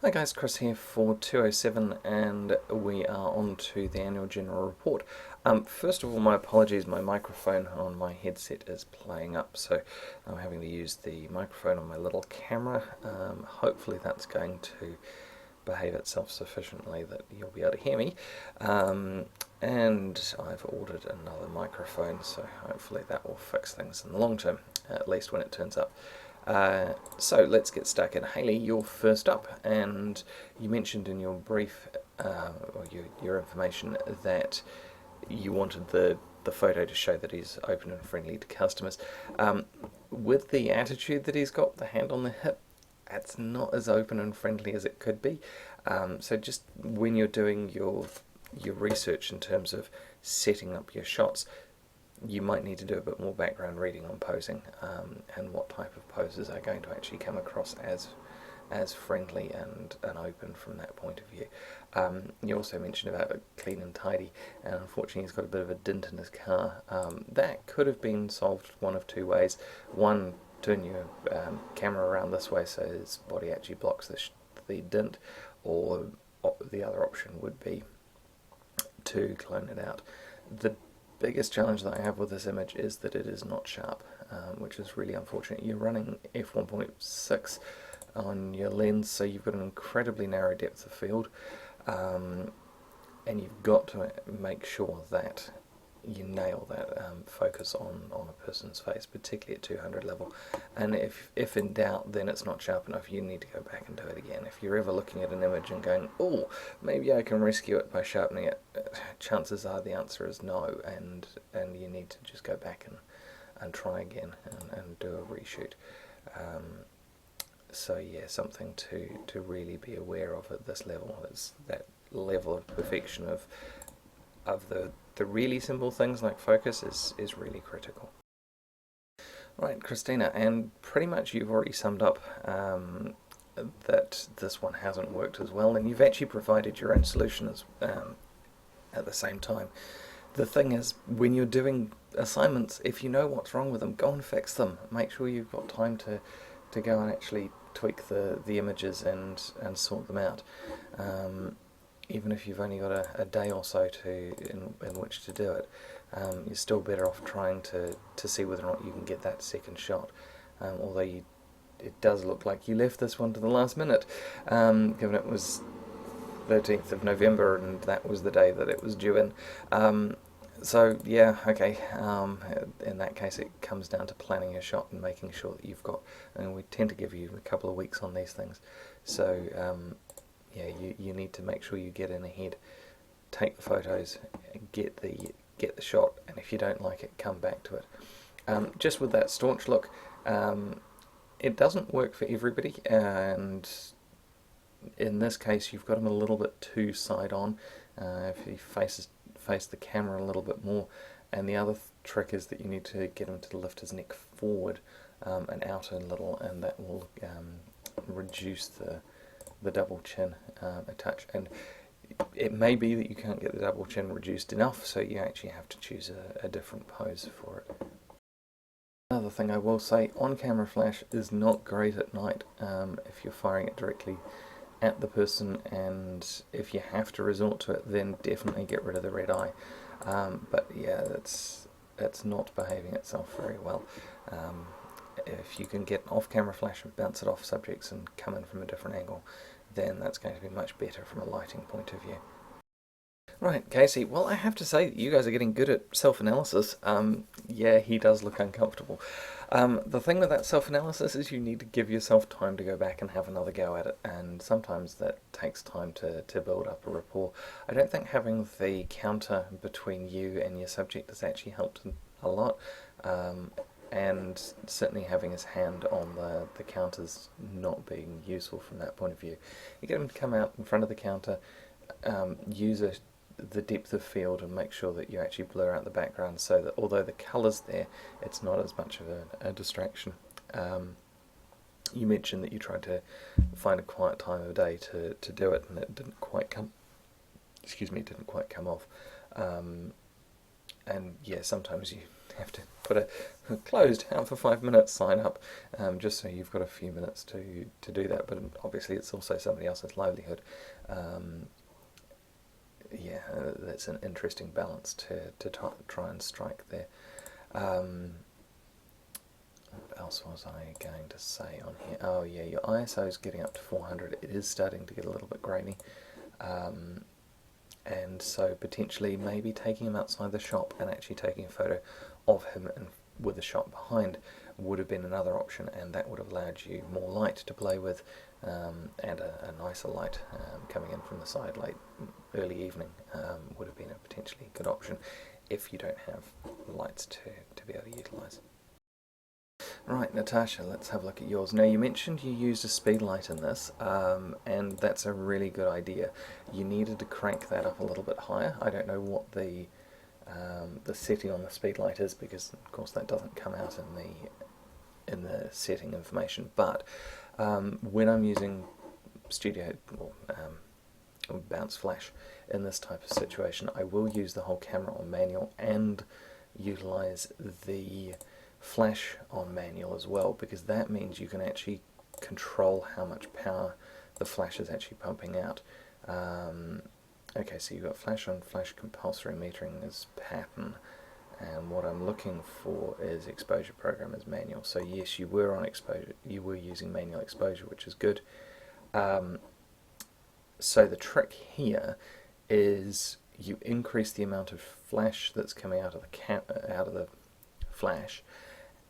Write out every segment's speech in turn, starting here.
Hi guys, Chris here for 207 and we are on to the annual general report. First of all, my apologies, my microphone on my headset is playing up, so I'm having to use the microphone on my little camera. Hopefully that's going to behave itself sufficiently that you'll be able to hear me. And I've ordered another microphone, so hopefully that will fix things in the long term, at least when it turns up. So let's get stuck in. Haley, you're first up, and you mentioned in your brief, or your information, that you wanted the photo to show that he's open and friendly to customers. With the attitude that he's got, the hand on the hip, it's not as open and friendly as it could be. So just when you're doing your research in terms of setting up your shots, you might need to do a bit more background reading on posing, and what type of poses are going to actually come across as friendly and open from that point of view. You also mentioned about clean and tidy, and unfortunately he's got a bit of a dint in his car. That could have been solved one of two ways. One, turn your camera around this way so his body actually blocks the dint, or the other option would be to clone it out. The biggest challenge that I have with this image is that it is not sharp, which is really unfortunate. You're running f1.6 on your lens, so you've got an incredibly narrow depth of field, and you've got to make sure that you nail that focus on a person's face, particularly at 200 level. And if in doubt, then it's not sharp enough, you need to go back and do it again. If you're ever looking at an image and going, oh, maybe I can rescue it by sharpening it, chances are the answer is no, and you need to just go back and try again and do a reshoot. So yeah, something to really be aware of at this level is that level of perfection of the really simple things like focus is really critical. Right, Christina, and pretty much you've already summed up that this one hasn't worked as well, and you've actually provided your own solution at the same time. The thing is, when you're doing assignments, if you know what's wrong with them, go and fix them. Make sure you've got time to go and actually tweak the images and sort them out. Even if you've only got a day or so in which to do it, you're still better off trying to see whether or not you can get that second shot. Although it does look like you left this one to the last minute, given it was 13th of November and that was the day that it was due in. So yeah, okay, in that case it comes down to planning your shot and making sure that you've got, and we tend to give you a couple of weeks on these things, so yeah, you need to make sure you get in ahead, take the photos, get the shot, and if you don't like it, come back to it. Just with that staunch look, it doesn't work for everybody, and in this case you've got him a little bit too side on. If he face the camera a little bit more, and the other trick is that you need to get him to lift his neck forward and out a little, and that will reduce the double chin a touch. And it may be that you can't get the double chin reduced enough, so you actually have to choose a different pose for it. Another thing I will say, on-camera flash is not great at night if you're firing it directly at the person, and if you have to resort to it, then definitely get rid of the red eye. But yeah, it's not behaving itself very well. If you can get off-camera flash and bounce it off subjects and come in from a different angle, then that's going to be much better from a lighting point of view. Right, Casey, well, I have to say that you guys are getting good at self-analysis. Yeah, he does look uncomfortable. The thing with that self-analysis is you need to give yourself time to go back and have another go at it, and sometimes that takes time to build up a rapport. I don't think having the counter between you and your subject has actually helped a lot, and certainly having his hand on the counter's not being useful from that point of view. You get him to come out in front of the counter, use the depth of field and make sure that you actually blur out the background so that although the colour's there, it's not as much of a distraction. You mentioned that you tried to find a quiet time of day to do it, and it didn't quite come off. And yeah, sometimes you have to put a closed out for 5 minutes sign up, just so you've got a few minutes to do that. But obviously it's also somebody else's livelihood. Yeah, that's an interesting balance to try and strike there. What else was I going to say on here? Oh yeah, your ISO is getting up to 400. It is starting to get a little bit grainy. And so potentially maybe taking him outside the shop and actually taking a photo of him and with the shop behind would have been another option, and that would have allowed you more light to play with, and a nicer light coming in from the side late early evening would have been a potentially good option if you don't have lights to be able to utilise. Right, Natasha, let's have a look at yours. Now, you mentioned you used a speed light in this, and that's a really good idea. You needed to crank that up a little bit higher. I don't know what the setting on the speed light is, because of course that doesn't come out in the setting information. But when I'm using Studio or Bounce Flash in this type of situation, I will use the whole camera on manual and utilize the flash on manual as well, because that means you can actually control how much power the flash is actually pumping out. Okay, so you've got flash on flash compulsory metering as pattern, and what I'm looking for is exposure program as manual. So yes, you were on exposure, you were using manual exposure, which is good. So the trick here is you increase the amount of flash that's coming out of the flash,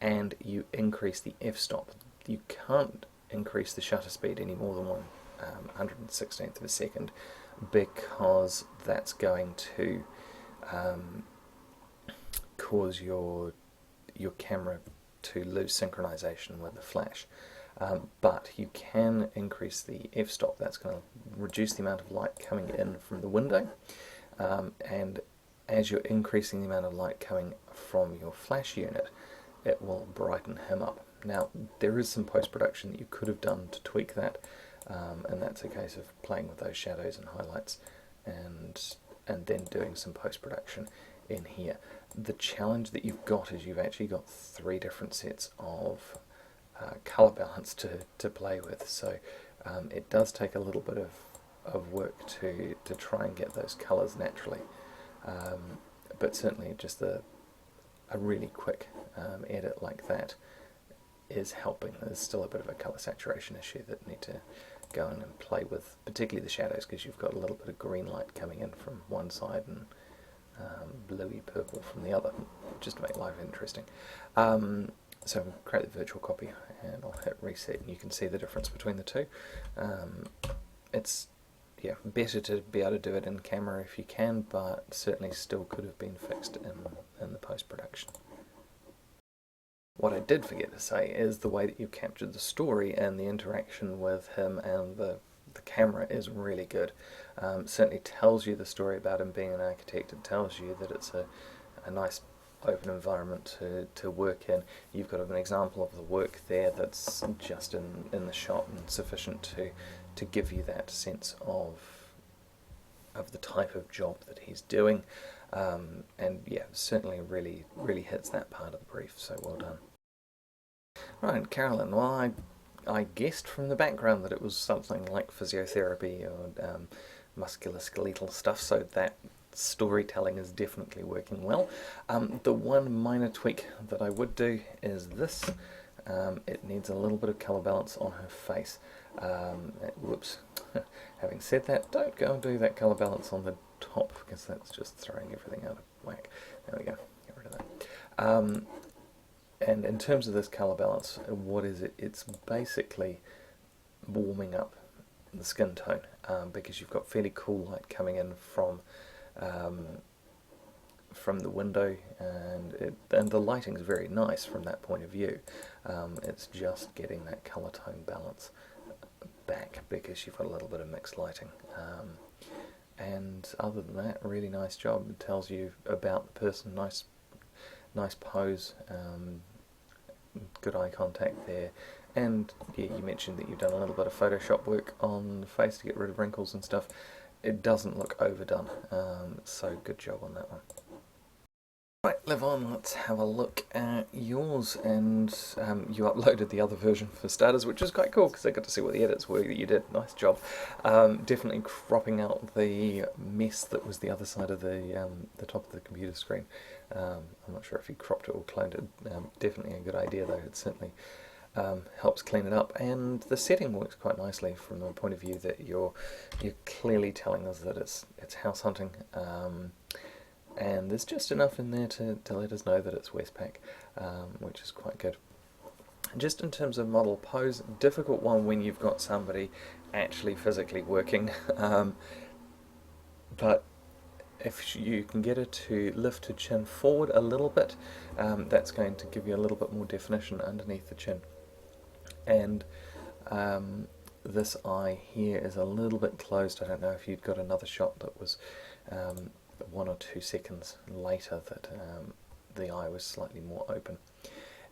and you increase the f-stop. You can't increase the shutter speed any more than 1/116th of a second, because that's going to cause your camera to lose synchronization with the flash. But you can increase the f-stop. That's going to reduce the amount of light coming in from the window, and as you're increasing the amount of light coming from your flash unit, it will brighten him up. Now, there is some post-production that you could have done to tweak that, and that's a case of playing with those shadows and highlights and then doing some post-production in here. The challenge that you've got is you've actually got 3 different sets of colour balance to play with, so it does take a little bit of work to try and get those colours naturally, but certainly just a really quick edit like that is helping. There's still a bit of a colour saturation issue that need to go in and play with, particularly the shadows, because you've got a little bit of green light coming in from one side and bluey purple from the other, just to make life interesting. So I'll create the virtual copy and I'll hit reset, and you can see the difference between the two. It's better to be able to do it in camera if you can, but certainly still could have been fixed in the post-production. What I did forget to say is the way that you captured the story and the interaction with him and the camera is really good. Certainly tells you the story about him being an architect. It tells you that it's a nice open environment to work in. You've got an example of the work there that's just in the shot and sufficient to give you that sense of the type of job that he's doing, and yeah, certainly really hits that part of the brief, so well done. Right, Carolyn, well, I guessed from the background that it was something like physiotherapy or musculoskeletal stuff, so that storytelling is definitely working well. The one minor tweak that I would do is this. It needs a little bit of colour balance on her face. Whoops. Having said that, don't go and do that colour balance on the top, because that's just throwing everything out of whack. There we go, get rid of that. And in terms of this colour balance, what is it? It's basically warming up the skin tone, because you've got fairly cool light coming in from the window, and the lighting's very nice from that point of view. It's just getting that colour tone balance back, because you've got a little bit of mixed lighting. And other than that, really nice job. It tells you about the person, nice pose, good eye contact there. And yeah, you mentioned that you've done a little bit of Photoshop work on the face to get rid of wrinkles and stuff. It doesn't look overdone, so good job on that one. Right, live on, let's have a look at yours, and you uploaded the other version for starters, which is quite cool because I got to see what the edits were that you did. Nice job. Definitely cropping out the mess that was the other side of the top of the computer screen. I'm not sure if you cropped it or cloned it. Definitely a good idea though. It certainly helps clean it up, and the setting works quite nicely from the point of view that you're clearly telling us that it's house hunting. And there's just enough in there to let us know that it's Westpac, which is quite good. Just in terms of model pose, difficult one when you've got somebody actually physically working, but if you can get her to lift her chin forward a little bit, that's going to give you a little bit more definition underneath the chin. And this eye here is a little bit closed. I don't know if you'd got another shot that was 1 or 2 seconds later that the eye was slightly more open.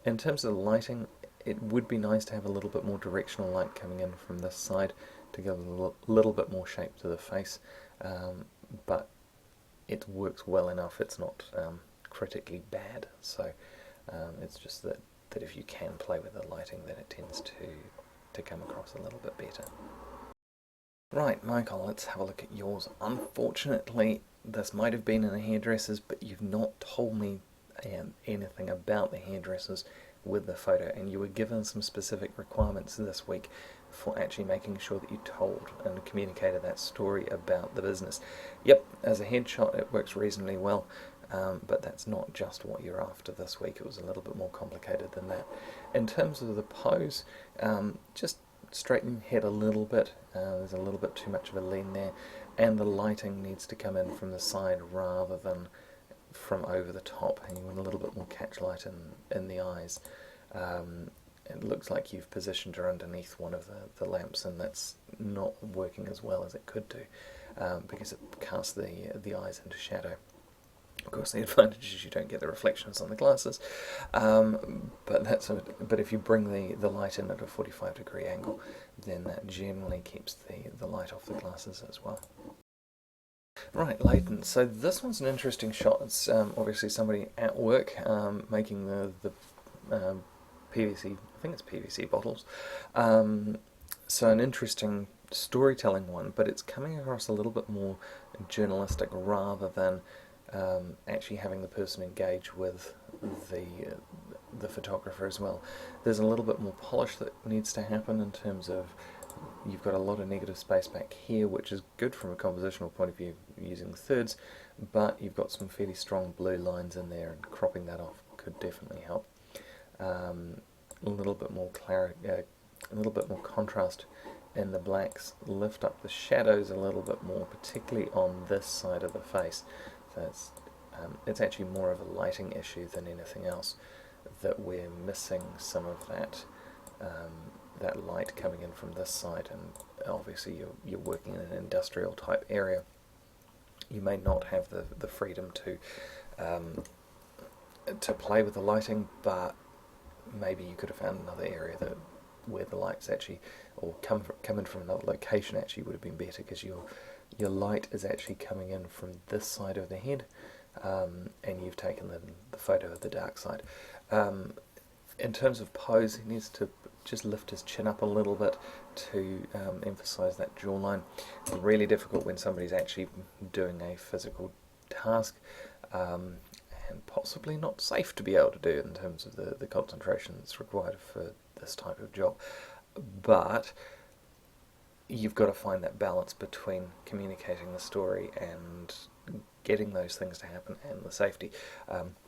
In terms of the lighting, it would be nice to have a little bit more directional light coming in from this side to give a little bit more shape to the face, but it works well enough. It's not critically bad, so it's just that if you can play with the lighting, then it tends to come across a little bit better. Right, Michael, let's have a look at yours. Unfortunately, this might have been in the hairdressers, but you've not told me anything about the hairdressers with the photo, and you were given some specific requirements this week for actually making sure that you told and communicated that story about the business. Yep, as a headshot it works reasonably well, but that's not just what you're after this week. It was a little bit more complicated than that. In terms of the pose, just straighten your head a little bit. There's a little bit too much of a lean there, and the lighting needs to come in from the side rather than from over the top, and you want a little bit more catch light in the eyes. It looks like you've positioned her underneath one of the lamps, and that's not working as well as it could do, because it casts the eyes into shadow. Of course, the advantage is you don't get the reflections on the glasses, but if you bring the light in at a 45-degree angle, then that generally keeps the light off the glasses as well. Right, Leighton. So this one's an interesting shot. It's obviously somebody at work making the PVC. I think it's PVC bottles. So an interesting storytelling one, but it's coming across a little bit more journalistic rather than actually having the person engage with the photographer as well. There's a little bit more polish that needs to happen in terms of you've got a lot of negative space back here, which is good from a compositional point of view using thirds, but you've got some fairly strong blue lines in there, and cropping that off could definitely help. A little bit more a little bit more contrast in the blacks. Lift up the shadows a little bit more, particularly on this side of the face. So it's actually more of a lighting issue than anything else, that we're missing some of that light coming in from this side, and obviously you're working in an industrial type area. You may not have the freedom to play with the lighting, but maybe you could have found another area where the lights actually, or come in from another location actually would have been better, because your light is actually coming in from this side of the head, and you've taken the photo of the dark side. In terms of pose, he needs to just lift his chin up a little bit to emphasize that jawline. It's really difficult when somebody's actually doing a physical task, and possibly not safe to be able to do in terms of the concentration that's required for this type of job. But you've got to find that balance between communicating the story and getting those things to happen, and the safety.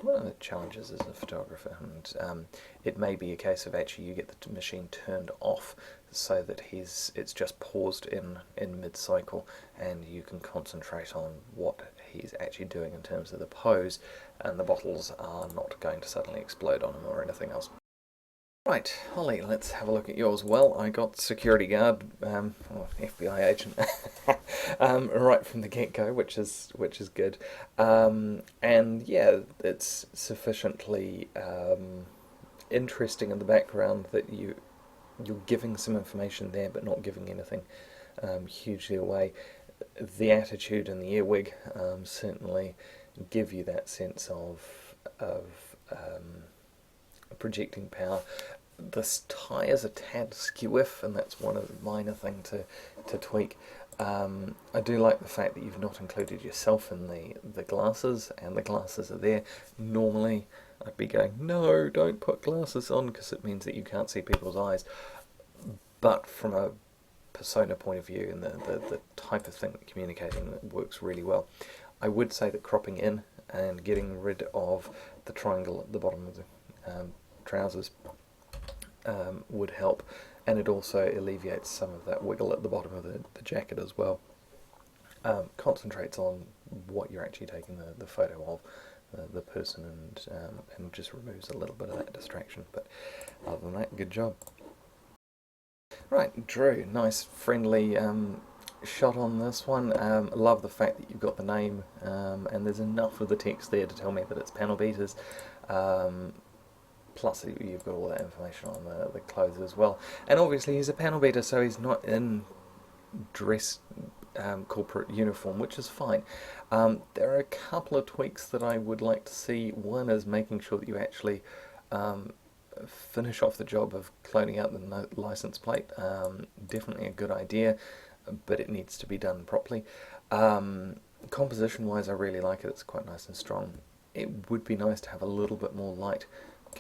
One of the challenges as a photographer, and it may be a case of actually you get the machine turned off so that it's just paused in mid-cycle, and you can concentrate on what he's actually doing in terms of the pose, and the bottles are not going to suddenly explode on him or anything else. Right, Holly, let's have a look at yours. Well, I got security guard, or FBI agent, right from the get-go, which is good. And yeah, it's sufficiently interesting in the background that you're giving some information there, but not giving anything hugely away. The attitude and the earwig certainly give you that sense of of projecting power. This tie is a tad skew-if, and that's one of the minor thing to tweak. I do like the fact that you've not included yourself in the glasses, and the glasses are there. Normally, I'd be going, no, don't put glasses on, because it means that you can't see people's eyes. But from a persona point of view and the type of thing that communicating that works really well, I would say that cropping in and getting rid of the triangle at the bottom of the trousers would help, and it also alleviates some of that wiggle at the bottom of the jacket as well. Concentrates on what you're actually taking the photo of, the person, and just removes a little bit of that distraction. But other than that, good job. Right, Drew, nice friendly shot on this one. Love the fact that you've got the name, and there's enough of the text there to tell me that it's Panel Beaters. Plus you've got all that information on the clothes as well. And obviously he's a panel beater, so he's not in dress corporate uniform, which is fine. There are a couple of tweaks that I would like to see. One is making sure that you actually finish off the job of cloning out the license plate. Definitely a good idea, but it needs to be done properly. Composition wise, I really like it. It's quite nice and strong. It would be nice to have a little bit more light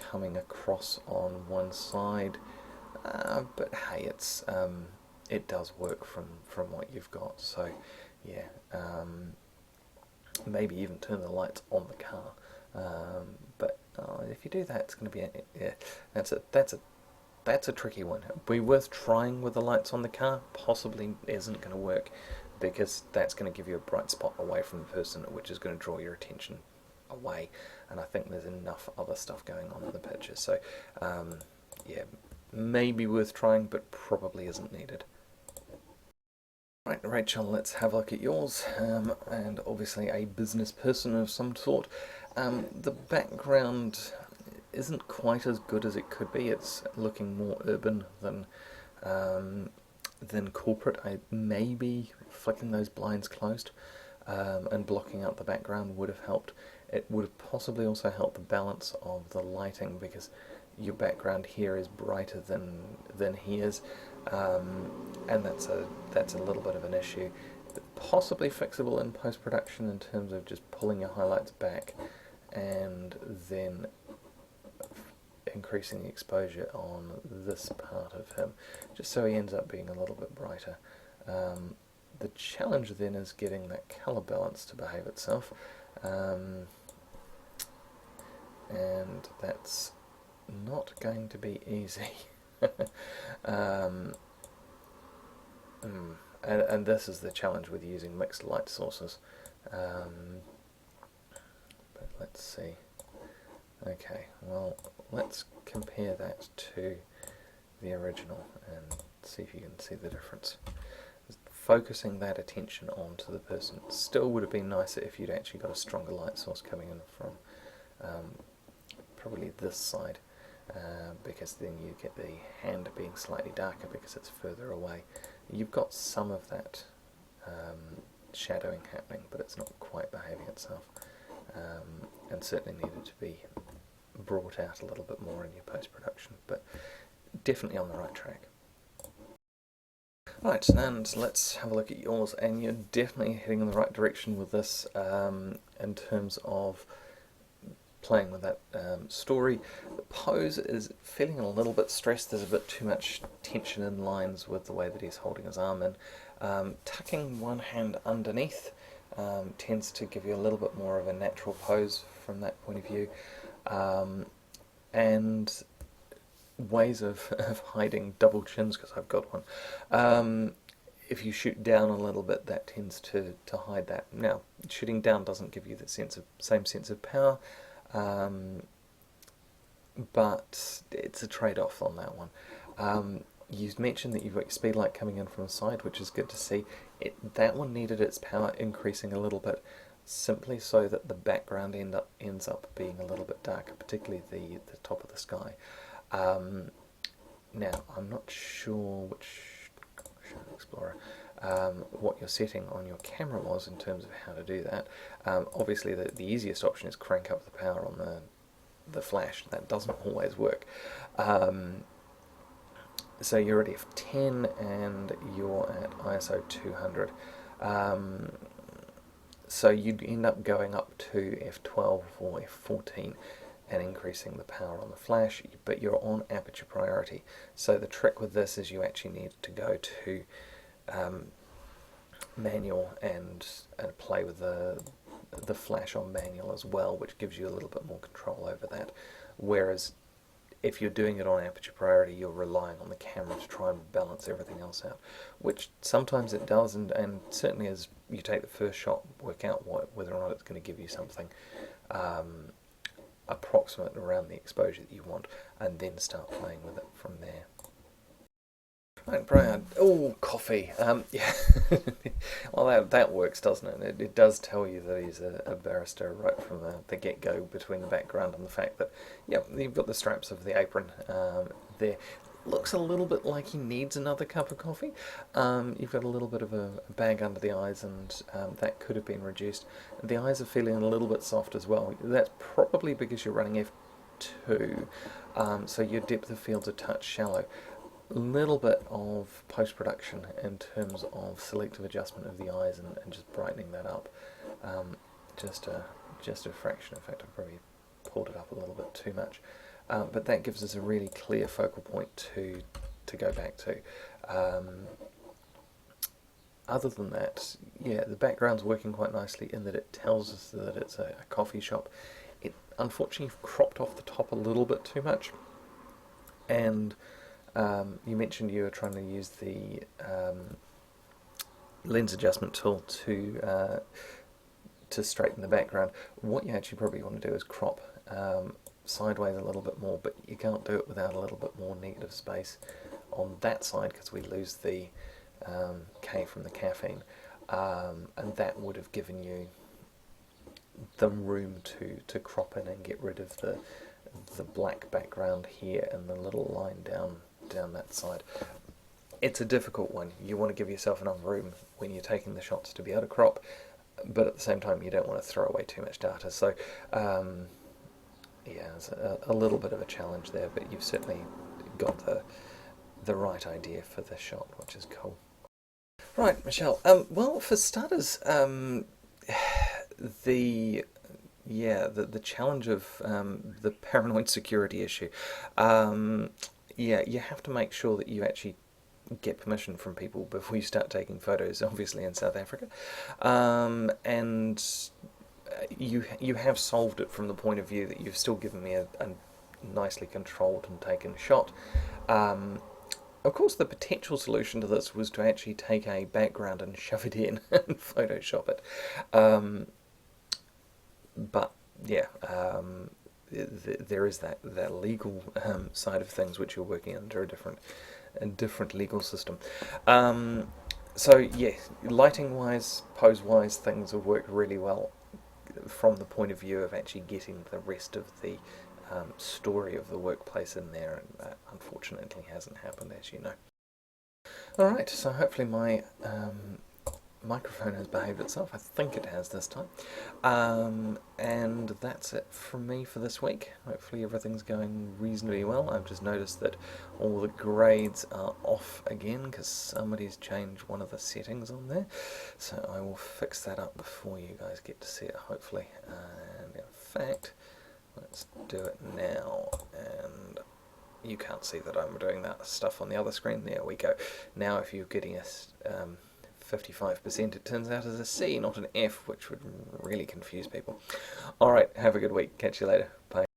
coming across on one side, but hey, it does work from what you've got. So yeah, maybe even turn the lights on the car, but if you do that, it's going to be that's a tricky one. It'd be worth trying with the lights on the car. Possibly isn't going to work, because that's going to give you a bright spot away from the person, which is going to draw your attention away, and I think there's enough other stuff going on in the picture. So yeah, maybe worth trying, but probably isn't needed. Right, Rachel, let's have a look at yours, and obviously a business person of some sort. The background isn't quite as good as it could be. It's looking more urban than corporate. Maybe flicking those blinds closed and blocking out the background would have helped. It would have possibly also helped the balance of the lighting, because your background here is brighter than he is, and that's a little bit of an issue. Possibly fixable in post-production in terms of just pulling your highlights back and then increasing the exposure on this part of him, just so he ends up being a little bit brighter. The challenge then is getting that colour balance to behave itself, and that's not going to be easy. And this is the challenge with using mixed light sources. But let's see. Okay, well, let's compare that to the original and see if you can see the difference. Focusing that attention onto the person still would have been nicer if you'd actually got a stronger light source coming in from probably this side, because then you get the hand being slightly darker because it's further away. You've got some of that shadowing happening, but it's not quite behaving itself, and certainly needed to be brought out a little bit more in your post-production, but definitely on the right track. Right, and let's have a look at yours, and you're definitely heading in the right direction with this in terms of playing with that story. The pose is feeling a little bit stressed. There's a bit too much tension in lines with the way that he's holding his arm in. Tucking one hand underneath tends to give you a little bit more of a natural pose from that point of view, and ways of hiding double chins, because I've got one. If you shoot down a little bit, that tends to hide that. Now, shooting down doesn't give you the same sense of power, but it's a trade-off on that one. You mentioned that you've got speed light coming in from the side, which is good to see. That one needed its power increasing a little bit, simply so that the background ends up being a little bit darker, particularly the top of the sky. Now, I'm not sure which Explorer. what your setting on your camera was in terms of how to do that. Obviously the easiest option is crank up the power on the flash. That doesn't always work. So you're at f10 and you're at ISO 200. So you'd end up going up to f12 or f14 and increasing the power on the flash, but you're on aperture priority. So the trick with this is you actually need to go to manual and play with the flash on manual as well, which gives you a little bit more control over that. Whereas if you're doing it on aperture priority, you're relying on the camera to try and balance everything else out, which sometimes it does, and certainly as you take the first shot, work out whether or not it's going to give you something approximate around the exposure that you want, and then start playing with it from there. Right, Brian. Oh, coffee. Yeah. Well, that works, doesn't it? It does tell you that he's a barrister right from the get-go, between the background and the fact that, yeah, you've got the straps of the apron there. Looks a little bit like he needs another cup of coffee. You've got a little bit of a bag under the eyes, and that could have been reduced. The eyes are feeling a little bit soft as well. That's probably because you're running f2, so your depth of field's a touch shallow. Little bit of post-production in terms of selective adjustment of the eyes and just brightening that up. Just a fraction. In fact, I've probably pulled it up a little bit too much. But that gives us a really clear focal point to go back to. Other than that, yeah, the background's working quite nicely in that it tells us that it's a coffee shop. It unfortunately cropped off the top a little bit too much, and you mentioned you were trying to use the lens adjustment tool to straighten the background. What you actually probably want to do is crop sideways a little bit more, but you can't do it without a little bit more negative space on that side because we lose the K from the caffeine, and that would have given you the room to crop in and get rid of the black background here and the little line down that side. It's a difficult one. You want to give yourself enough room when you're taking the shots to be able to crop, but at the same time you don't want to throw away too much data. So yeah, it's a little bit of a challenge there, but you've certainly got the right idea for this shot, which is cool. Right, Michelle. Well, for starters, the challenge of the paranoid security issue. Yeah, you have to make sure that you actually get permission from people before you start taking photos, obviously in South Africa. And you have solved it from the point of view that you've still given me a nicely controlled and taken shot. Of course, the potential solution to this was to actually take a background and shove it in and Photoshop it. But yeah, there is that legal side of things which you're working under a different legal system. So yeah, lighting-wise, pose-wise, things have worked really well from the point of view of actually getting the rest of the story of the workplace in there, and unfortunately hasn't happened, as you know. Alright, so hopefully my microphone has behaved itself. I think it has this time. And that's it from me for this week. Hopefully everything's going reasonably well. I've just noticed that all the grades are off again because somebody's changed one of the settings on there. So I will fix that up before you guys get to see it, hopefully. And in fact, let's do it now. And you can't see that I'm doing that stuff on the other screen. There we go. Now if you're getting a 55%, it turns out as a C, not an F, which would really confuse people. Alright, have a good week. Catch you later. Bye.